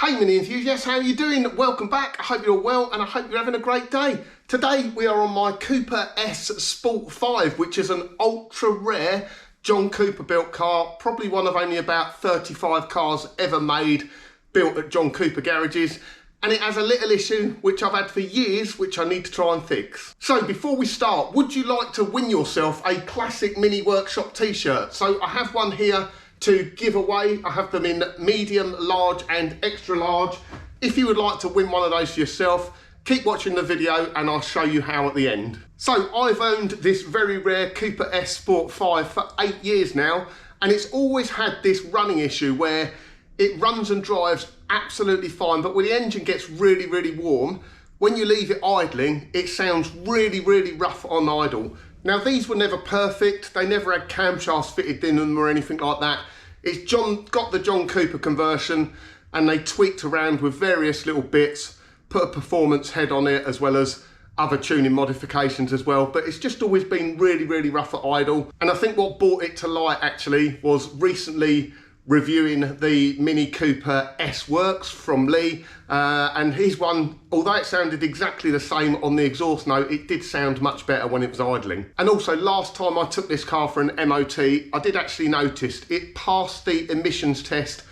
Hey mini enthusiasts, how are you doing? Welcome back. I hope you're well and I hope you're having a great day. Today we are on my Cooper S Sport 5, which is an ultra rare John Cooper built car, probably one of only about 35 cars ever made built at John Cooper garages. And it has a little issue which I've had for years, which I need to try and fix. So before we start, would you like to win yourself a classic Mini Workshop t-shirt? So I have one here to give away. I have them in medium, large and extra large. If you would like to win one of those for yourself, keep watching the video and I'll show you how at the end. So I've owned this very rare Cooper S Sport 5 for 8 years now, and it's always had this running issue where it runs and drives absolutely fine, but when the engine gets really warm, when you leave it idling, it sounds really rough on idle. Now these were never perfect, they never had camshafts fitted in them or anything like that. It's got the John Cooper conversion and they tweaked around with various little bits, put a performance head on it as well as other tuning modifications as well, but it's just always been really rough at idle. And I think what brought it to light actually was recently reviewing the Mini Cooper S Works from Lee, and his one, although it sounded exactly the same on the exhaust note, it did sound much better when it was idling. And also last time I took this car for an MOT, I did actually notice it passed the emissions test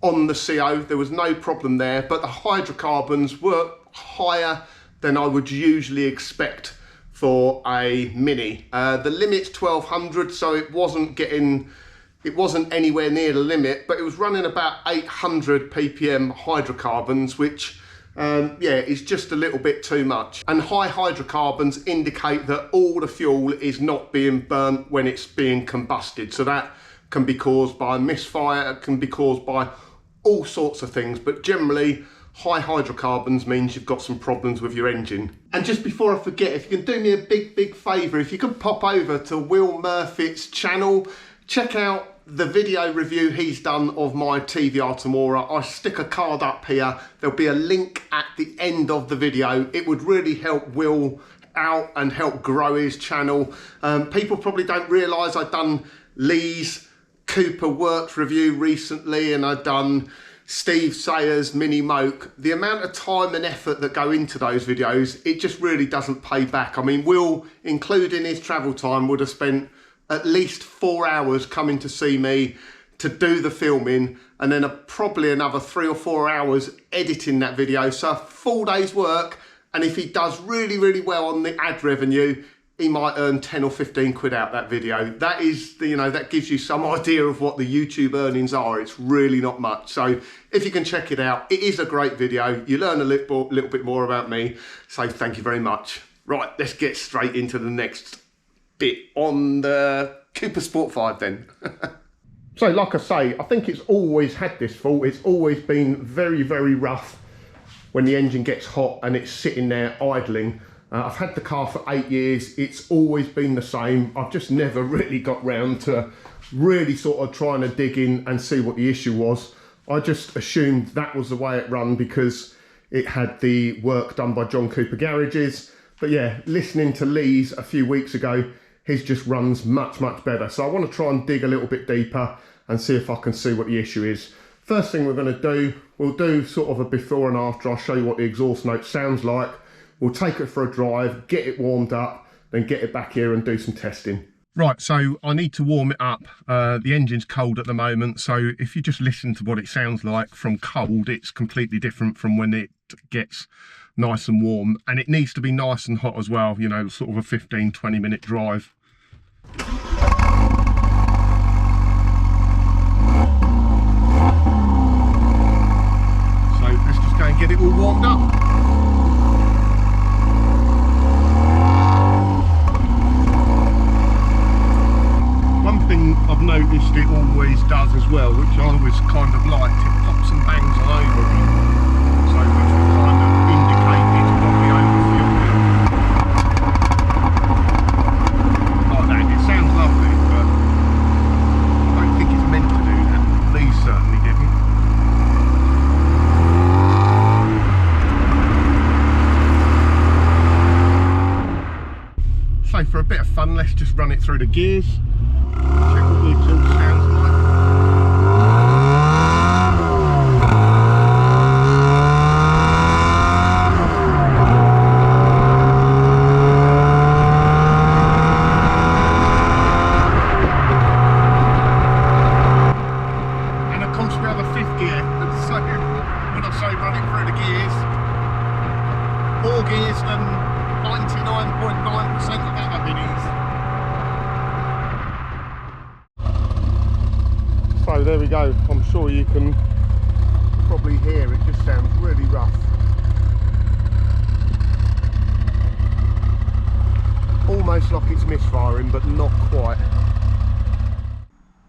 on the CO. There was no problem there, but the hydrocarbons were higher than I would usually expect for a Mini. The limit's 1200, so it wasn't anywhere near the limit, but it was running about 800 ppm hydrocarbons, which is just a little bit too much. And high hydrocarbons indicate that all the fuel is not being burnt when it's being combusted. So that can be caused by misfire, it can be caused by all sorts of things, but generally high hydrocarbons means you've got some problems with your engine. And just before I forget, if you can do me a big favour, if you could pop over to Will Murfitt's channel, check out the video review he's done of my TVR Tamora. I stick a card up here. There'll be a link at the end of the video. It would really help Will out and help grow his channel. People probably don't realise I've done Lee's Cooper Works review recently, and I've done Steve Sayers Mini Moke. The amount of time and effort that go into those videos, it just really doesn't pay back. I mean, Will, including his travel time, would have spent at least 4 hours coming to see me to do the filming, and then probably another 3 or 4 hours editing that video. So a full day's work, and if he does really well on the ad revenue, he might earn 10 or 15 quid out that video. That is, that gives you some idea of what the YouTube earnings are. It's really not much. So if you can check it out, it is a great video. You learn a little bit more about me. So thank you very much. Right, let's get straight into the next bit on the Cooper Sport 5 then. So like I say, I think it's always had this fault. It's always been very rough when the engine gets hot and it's sitting there idling. I've had the car for 8 years. It's always been the same. I've just never really got round to really sort of trying to dig in and see what the issue was. I just assumed that was the way it run because it had the work done by John Cooper garages. But yeah, listening to Lee's a few weeks ago, his just runs much better. So I want to try and dig a little bit deeper and see if I can see what the issue is. First thing we're going to do, we'll do sort of a before and after. I'll show you what the exhaust note sounds like. We'll take it for a drive, get it warmed up, then get it back here and do some testing. Right, so I need to warm it up. The engine's cold at the moment, so if you just listen to what it sounds like from cold, it's completely different from when it gets nice and warm. And it needs to be nice and hot as well, sort of a 15-20 minute drive. So let's just go and get it all warmed up. One thing I've noticed it always does as well, which I always kind of liked, it pops and bangs on overrun. So which will kind of indicate it's probably overfueling. Like that. It sounds lovely, but I don't think it's meant to do that. These certainly didn't. So for a bit of fun, let's just run it through the gears. Check what the exhaust sounds like. more gears than 99.9% of other minis. So there we go. I'm sure you can probably hear it just sounds really rough. Almost like it's misfiring, but not quite.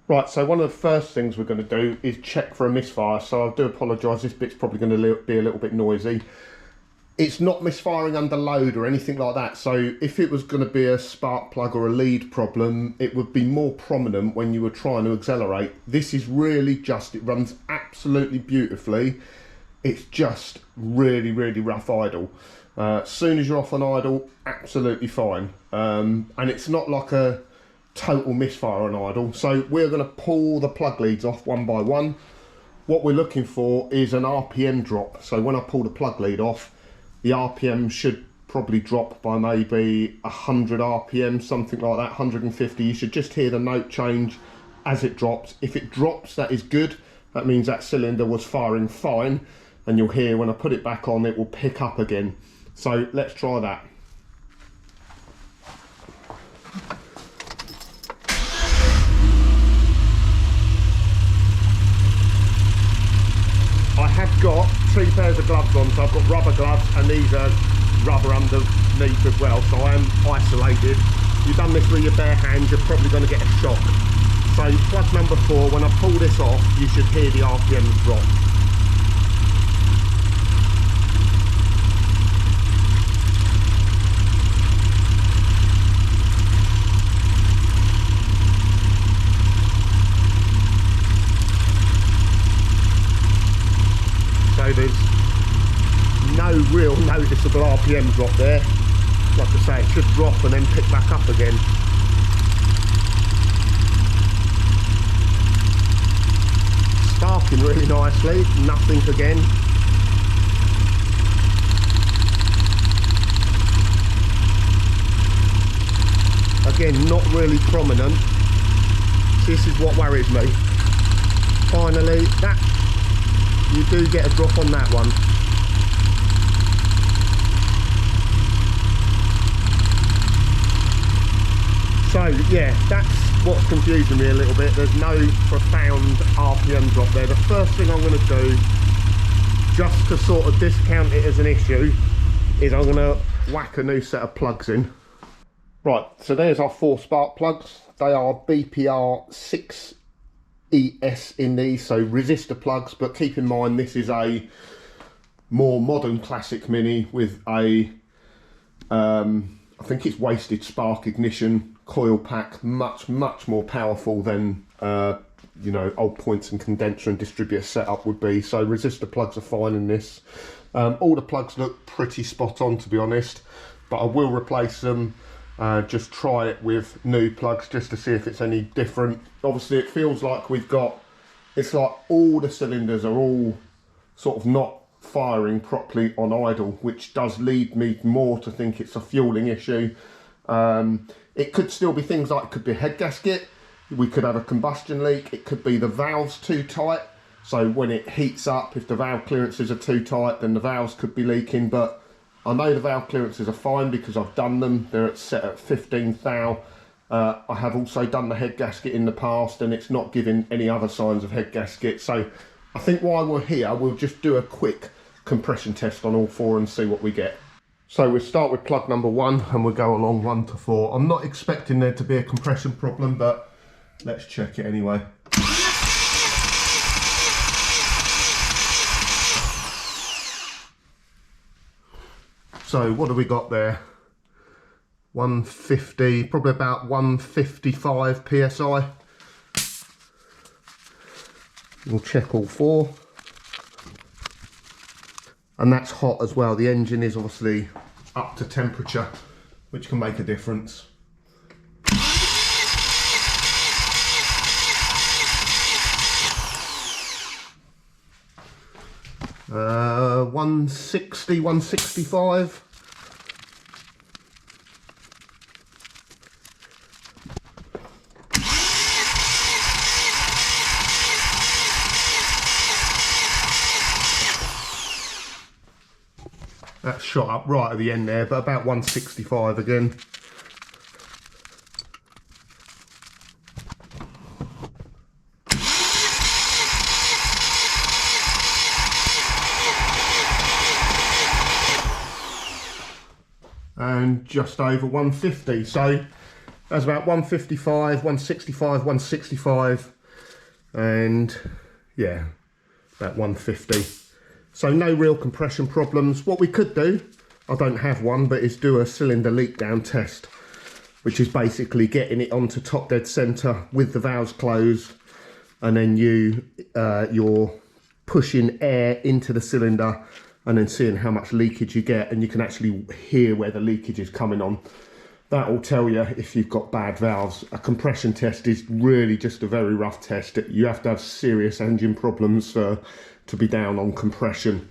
Right, so one of the first things we're going to do is check for a misfire. So I do apologise, this bit's probably going to be a little bit noisy. It's not misfiring under load or anything like that. So if it was going to be a spark plug or a lead problem, it would be more prominent when you were trying to accelerate. This is really just, it runs absolutely beautifully. It's just really, really rough idle. As soon as you're off on idle, absolutely fine. And it's not like a total misfire on idle. So we're going to pull the plug leads off one by one. What we're looking for is an RPM drop. So when I pull the plug lead off, the RPM should probably drop by maybe 100 RPM, something like that, 150. You should just hear the note change as it drops. If it drops, that is good. That means that cylinder was firing fine. And you'll hear when I put it back on, it will pick up again. So let's try that. I have got 2 pairs of gloves on, so I've got rubber gloves and these are rubber underneath as well, so I am isolated. If you've done this with your bare hands, you're probably going to get a shock. So plug number 4, when I pull this off, you should hear the RPMs drop. So there's no real noticeable RPM drop there. Like I say, it should drop and then pick back up again. Sparking really nicely, nothing again. Again, not really prominent. This is what worries me. Finally, that you do get a drop on that one. So yeah, that's what's confusing me a little bit. There's no profound RPM drop there. The first thing I'm going to do, just to sort of discount it as an issue, is I'm going to whack a new set of plugs in. Right, so there's our 4 spark plugs. They are BPR 6 ES in these, so resistor plugs, but keep in mind this is a more modern classic mini with a I think it's wasted spark ignition coil pack, much more powerful than you know, old points and condenser and distributor setup would be. So resistor plugs are fine in this. All the plugs look pretty spot on, to be honest, but I will replace them. Just try it with new plugs just to see if it's any different. Obviously it feels like we've got, it's like all the cylinders are all sort of not firing properly on idle, which does lead me more to think it's a fueling issue. It could still be things like, it could be a head gasket, we could have a combustion leak, it could be the valves too tight, so when it heats up, if the valve clearances are too tight, then the valves could be leaking. But I know the valve clearances are fine because I've done them. They're set at 15 thou. I have also done the head gasket in the past and it's not giving any other signs of head gasket. So I think while we're here, we'll just do a quick compression test on all 4 and see what we get. So we'll start with plug number 1 and we'll go along 1 to 4. I'm not expecting there to be a compression problem, but let's check it anyway. So what have we got there? 150, probably about 155 psi. We'll check all 4. And that's hot as well. The engine is obviously up to temperature, which can make a difference. 160, 165. That's shot up right at the end there, but about 165 again. And just over 150, so that's about 155, 165, 165, and yeah, about 150. So no real compression problems. What we could do, I don't have one, but is do a cylinder leak down test, which is basically getting it onto top dead center with the valves closed, and then you're pushing air into the cylinder and then seeing how much leakage you get, and you can actually hear where the leakage is coming on. That will tell you if you've got bad valves. A compression test is really just a very rough test. You have to have serious engine problems to be down on compression.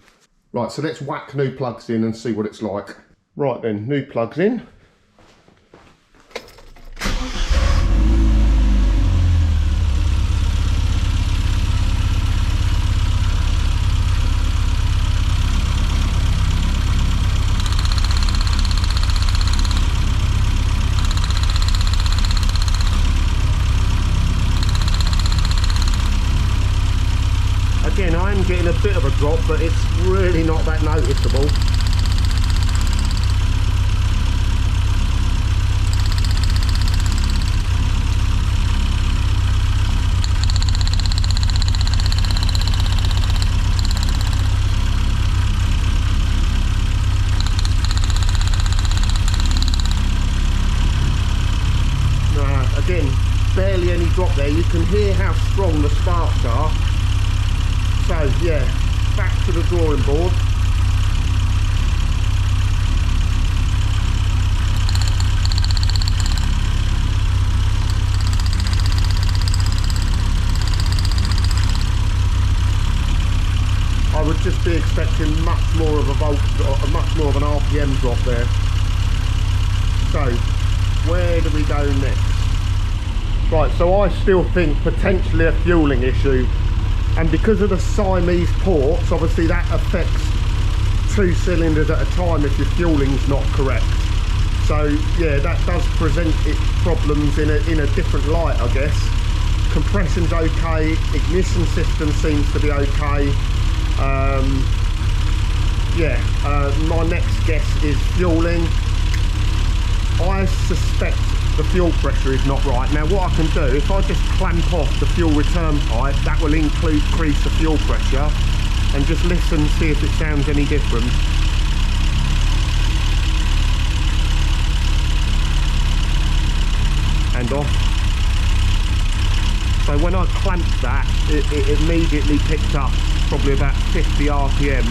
Right, so let's whack new plugs in and see what it's like. Right then, new plugs in. Again, I am getting a bit of a drop, but it's really not that noticeable. Again, barely any drop there. You can hear how strong the sparks are. So yeah, back to the drawing board. I would just be expecting much more of a volt, or much more of an RPM drop there. So where do we go next? Right, so I still think potentially a fueling issue. And because of the Siamese ports, obviously that affects 2 cylinders at a time if your fueling's not correct. So yeah, that does present its problems in a different light, I guess. Compression's okay, ignition system seems to be okay. My next guess is fueling. I suspect the fuel pressure is not right. Now what I can do, if I just clamp off the fuel return pipe, that will increase the fuel pressure, and just listen, see if it sounds any different. And off. So when I clamped that, it immediately picked up probably about 50 RPM.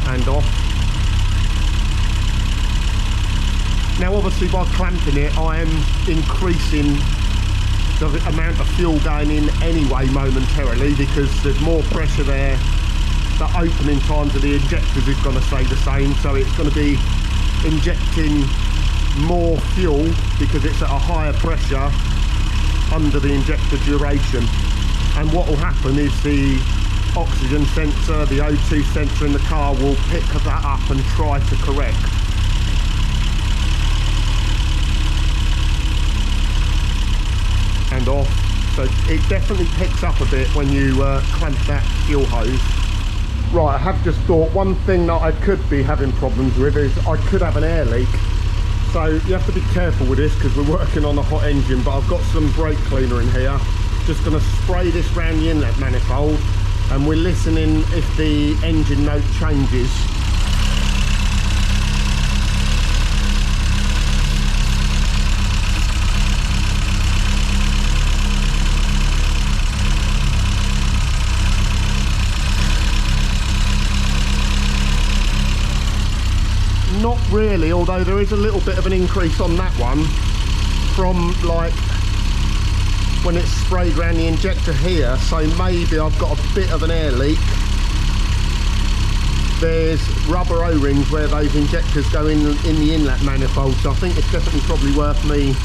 And off. Now obviously by clamping it, I am increasing the amount of fuel going in anyway momentarily, because there's more pressure there. The opening times of the injectors is going to stay the same, so it's going to be injecting more fuel because it's at a higher pressure under the injector duration. And what will happen is the oxygen sensor, the O2 sensor in the car will pick that up and try to correct. And off. So it definitely picks up a bit when you clamp that fuel hose. Right, I have just thought one thing that I could be having problems with is I could have an air leak. So you have to be careful with this because we're working on a hot engine, but I've got some brake cleaner in here. Just going to spray this round the inlet manifold, and we're listening if the engine note changes. Not really, although there is a little bit of an increase on that one from like when it's sprayed around the injector here, so maybe I've got a bit of an air leak. There's rubber O-rings where those injectors go in the inlet manifold, so I think it's definitely probably worth me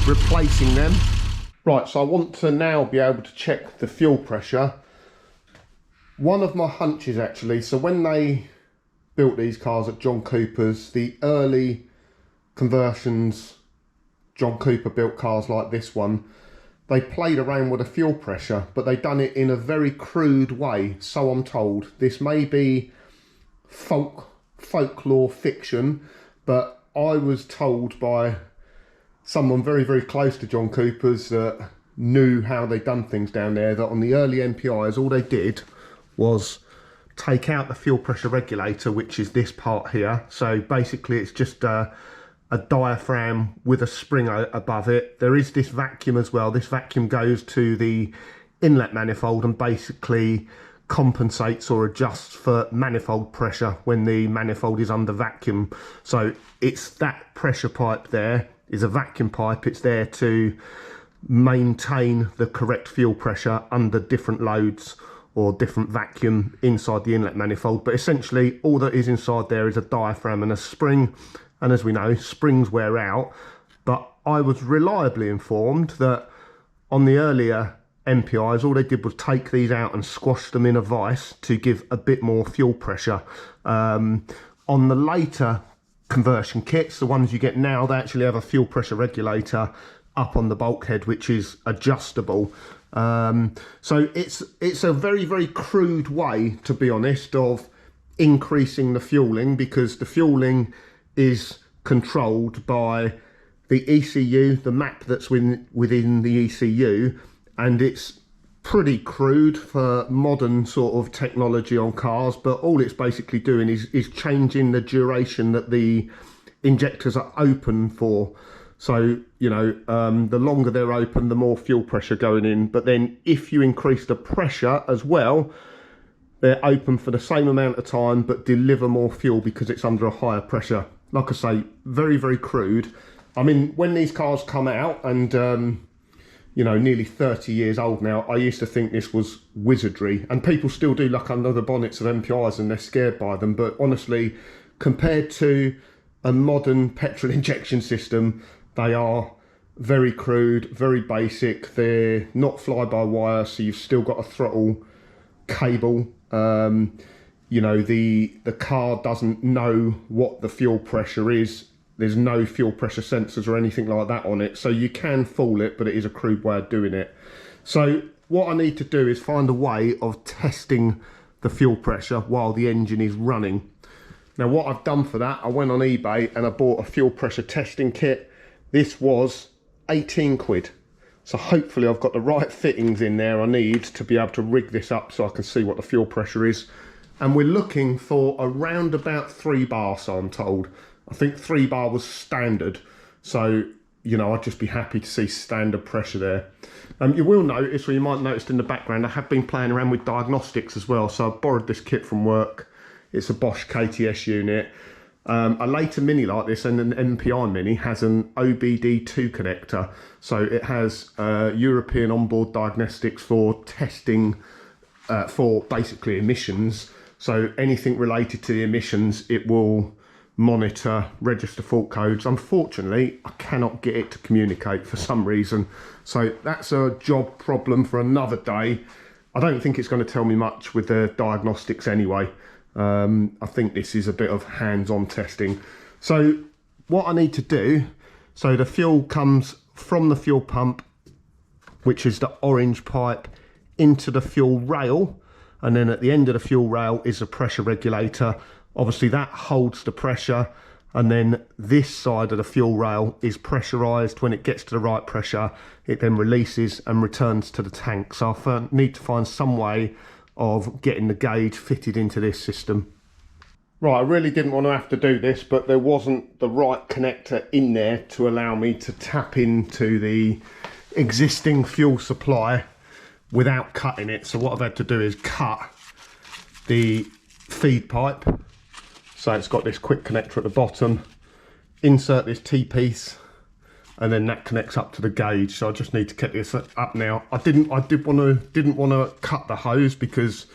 replacing them. Right, so I want to now be able to check the fuel pressure One of my hunches actually, so when they built these cars at John Cooper's, the early conversions, John Cooper built cars like this one, they played around with the fuel pressure, but they done it in a very crude way, so I'm told. This may be folklore fiction, but I was told by someone very, very close to John Cooper's that knew how they done things down there, that on the early MPIs, all they did was take out the fuel pressure regulator, which is this part here. So basically it's just a diaphragm with a spring above it. There is this vacuum as well. This vacuum goes to the inlet manifold and basically compensates or adjusts for manifold pressure when the manifold is under vacuum. So it's that pressure pipe there is a vacuum pipe. It's there to maintain the correct fuel pressure under different loads or different vacuum inside the inlet manifold. But essentially all that is inside there is a diaphragm and a spring. And as we know, springs wear out. But I was reliably informed that on the earlier MPIs, all they did was take these out and squash them in a vise to give a bit more fuel pressure. On the later conversion kits, the ones you get now, they actually have a fuel pressure regulator up on the bulkhead, which is adjustable. So it's a very, very crude way, to be honest, of increasing the fueling, because the fueling is controlled by the ECU, the map that's within the ECU, and it's pretty crude for modern sort of technology on cars, but all it's basically doing is changing the duration that the injectors are open for. So, you know, the longer they're open, the more fuel pressure going in. But then if you increase the pressure as well, they're open for the same amount of time, but deliver more fuel because it's under a higher pressure. Like I say, very, very crude. I mean, when these cars come out, and, you know, nearly 30 years old now, I used to think this was wizardry. And people still do look under the bonnets of MPIs and they're scared by them. But honestly, compared to a modern petrol injection system, they are very crude, very basic. They're not fly-by-wire, so you've still got a throttle cable. You know, the car doesn't know what the fuel pressure is. There's no fuel pressure sensors or anything like that on it. So you can fool it, but it is a crude way of doing it. So what I need to do is find a way of testing the fuel pressure while the engine is running. Now what I've done for that, I went on eBay and I bought a fuel pressure testing kit. This was 18 quid. So hopefully I've got the right fittings in there I need to be able to rig this up so I can see what the fuel pressure is. And we're looking for around about 3 bar, so I'm told. I think 3 bar was standard. So, you know, I'd just be happy to see standard pressure there. You will notice, or you might notice in the background, I have been playing around with diagnostics as well. So I borrowed this kit from work. It's a Bosch KTS unit. A later Mini like this, and an MPI Mini, has an OBD2 connector. So it has European onboard diagnostics for testing for basically emissions. So anything related to the emissions, it will monitor, register fault codes. Unfortunately, I cannot get it to communicate for some reason. So that's a job problem for another day. I don't think it's going to tell me much with the diagnostics anyway. I think this is a bit of hands-on testing. So what I need to do, so the fuel comes from the fuel pump, which is the orange pipe, into the fuel rail, and then at the end of the fuel rail is a pressure regulator. Obviously that holds the pressure, and then this side of the fuel rail is pressurized. When it gets to the right pressure, it then releases and returns to the tank. So I need to find some way of getting the gauge fitted into this system. Right, I really didn't want to have to do this, but there wasn't the right connector in there to allow me to tap into the existing fuel supply without cutting it. So what I've had to do is cut the feed pipe. So it's got this quick connector at the bottom, insert this T-piece, and then that connects up to the gauge. So I just need to get this up now. I didn't want to cut the hose, because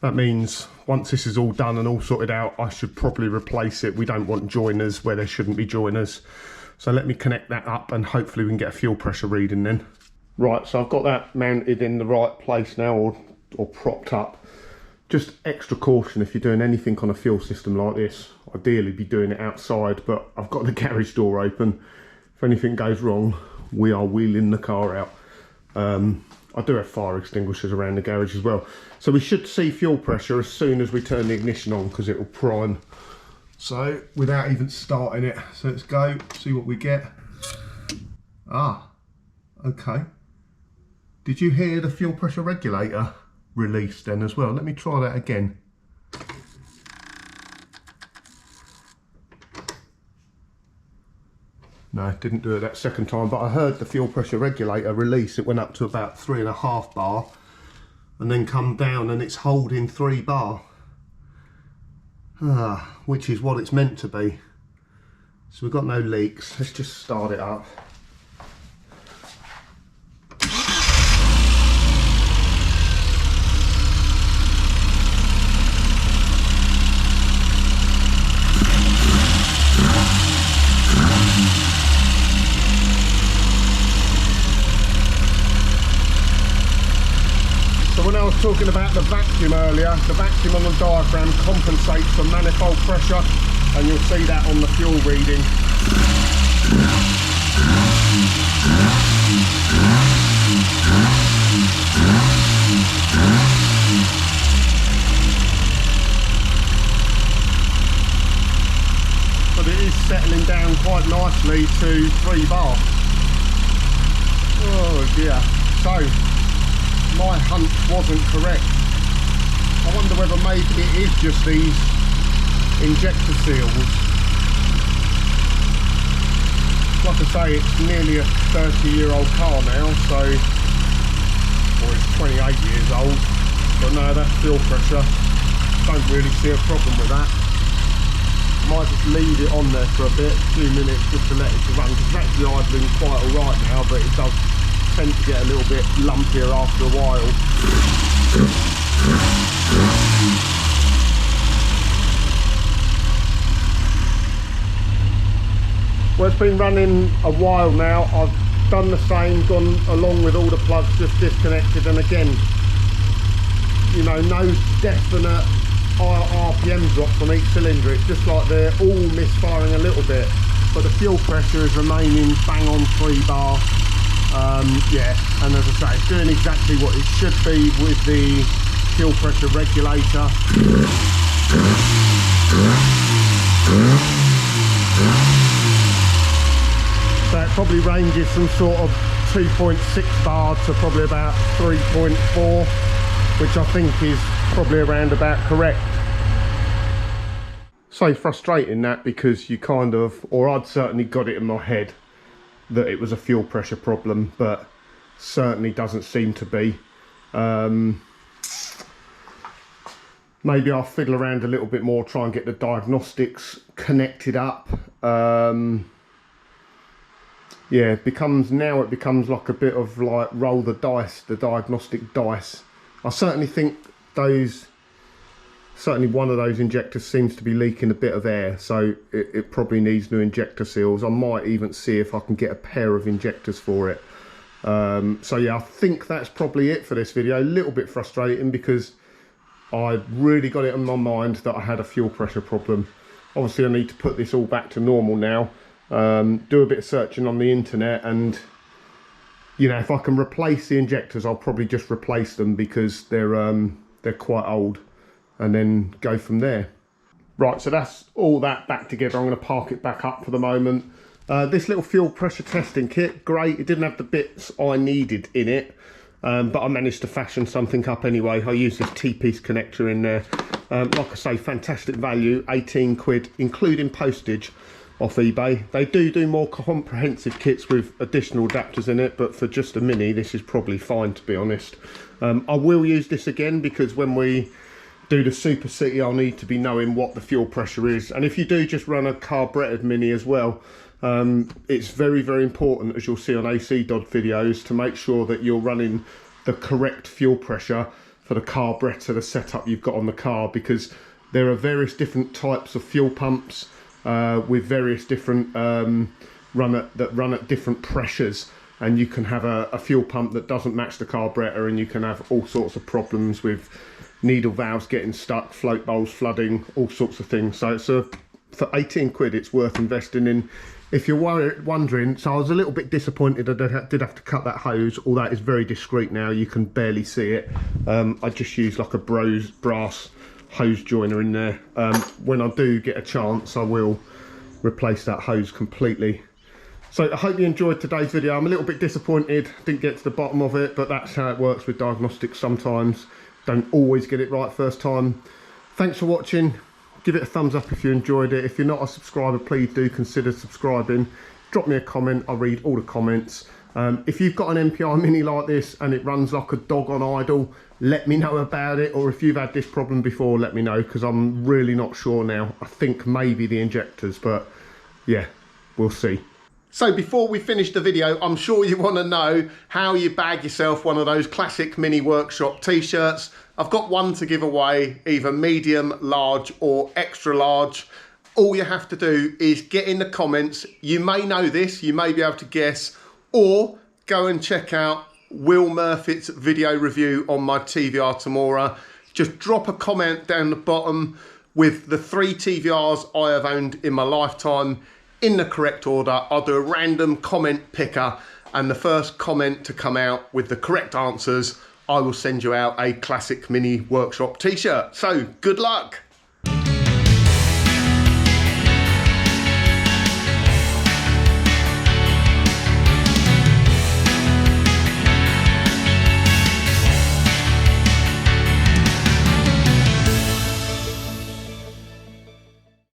that means once this is all done and all sorted out, I should probably replace it. We don't want joiners where there shouldn't be joiners. So let me connect that up and hopefully we can get a fuel pressure reading then. Right, so I've got that mounted in the right place now, or propped up. just extra caution if you're doing anything on a fuel system like this. Ideally be doing it outside, but I've got the garage door open. If anything goes wrong, we are wheeling the car out. I do have fire extinguishers around the garage as well. So we should see fuel pressure as soon as we turn the ignition on, because it will prime. So without even starting it, so let's go, see what we get. Ah, okay. Did you hear the fuel pressure regulator release then as well? Let me try that again. No, it didn't do it that second time, but I heard the fuel pressure regulator release. It went up to about 3.5 bar and then come down, and it's holding 3 bar. Which is what it's meant to be. So we've got no leaks. Let's just start it up. When I was talking about the vacuum earlier, the vacuum on the diaphragm compensates for manifold pressure, and you'll see that on the fuel reading. But it is settling down quite nicely to 3 bar. Oh dear. So my hunch wasn't correct. I wonder whether maybe it is just these injector seals. Like I say, it's nearly a 30-year-old car now, so, or it's 28 years old, but no, that's fuel pressure. Don't really see a problem with that. Might just leave it on there for a bit, a few minutes, just to let it run, because it's actually idling quite alright now, but it does tend to get a little bit lumpier after a while. Well, it's been running a while now. I've done the same, gone along with all the plugs, just disconnected, and again, you know, no definite RPM drop from each cylinder. It's just like they're all misfiring a little bit, but the fuel pressure is remaining bang on 3 bar. Yeah, and as I say, it's doing exactly what it should be with the fuel pressure regulator. So it probably ranges from sort of 2.6 bar to probably about 3.4, which I think is probably around about correct. So frustrating that, because you kind of, or I'd certainly got it in my head that it was a fuel pressure problem, but certainly doesn't seem to be. Maybe I'll fiddle around a little bit more, try and get the diagnostics connected up. Yeah, it becomes like a bit of like roll the dice, the diagnostic dice. I certainly think certainly one of those injectors seems to be leaking a bit of air, so it probably needs new injector seals. I might even see if I can get a pair of injectors for it. So yeah, I think that's probably it for this video. A little bit frustrating, because I really got it in my mind that I had a fuel pressure problem. Obviously I need to put this all back to normal now, do a bit of searching on the internet, and you know, if I can replace the injectors, I'll probably just replace them, because they're quite old, and then go from there. Right, so that's all that back together. I'm going to park it back up for the moment. This little fuel pressure testing kit, great. It didn't have the bits I needed in it, but I managed to fashion something up anyway. I used this T-piece connector in there. Like I say, fantastic value, 18 quid, including postage, off eBay. They do more comprehensive kits with additional adapters in it, but for just a Mini, this is probably fine, to be honest. I will use this again, because when we do the Super City, I'll need to be knowing what the fuel pressure is. And if you do just run a carburetted Mini as well, it's very, very important, as you'll see on AC Dodd videos, to make sure that you're running the correct fuel pressure for the carburetor, the setup you've got on the car, because there are various different types of fuel pumps with various different run at different pressures, and you can have a fuel pump that doesn't match the carburetor, and you can have all sorts of problems with needle valves getting stuck, float bowls flooding, all sorts of things. So it's for 18 quid, it's worth investing in. If you're wondering, so I was a little bit disappointed I did have to cut that hose. All that is very discreet now, you can barely see it. I just used like a brass hose joiner in there. When I do get a chance, I will replace that hose completely. So I hope you enjoyed today's video. I'm a little bit disappointed, didn't get to the bottom of it, but that's how it works with diagnostics sometimes. Don't always get it right first time. Thanks for watching. Give it a thumbs up if you enjoyed it. If you're not a subscriber, please do consider subscribing. Drop me a comment, I read all the comments. If you've got an MPI Mini like this and it runs like a dog on idle, let me know about it. Or if you've had this problem before, let me know, because I'm really not sure now. I think maybe the injectors, but yeah, we'll see. So before we finish the video, I'm sure you want to know how you bag yourself one of those classic Mini Workshop t-shirts. I've got one to give away, either medium, large or extra large. All you have to do is get in the comments. You may know this, you may be able to guess, or go and check out Will Murfitt's video review on my TVR Tamora. Just drop a comment down the bottom with the 3 TVRs I have owned in my lifetime in the correct order. I'll do a random comment picker, and the first comment to come out with the correct answers, I will send you out a classic Mini Workshop t-shirt. So good luck.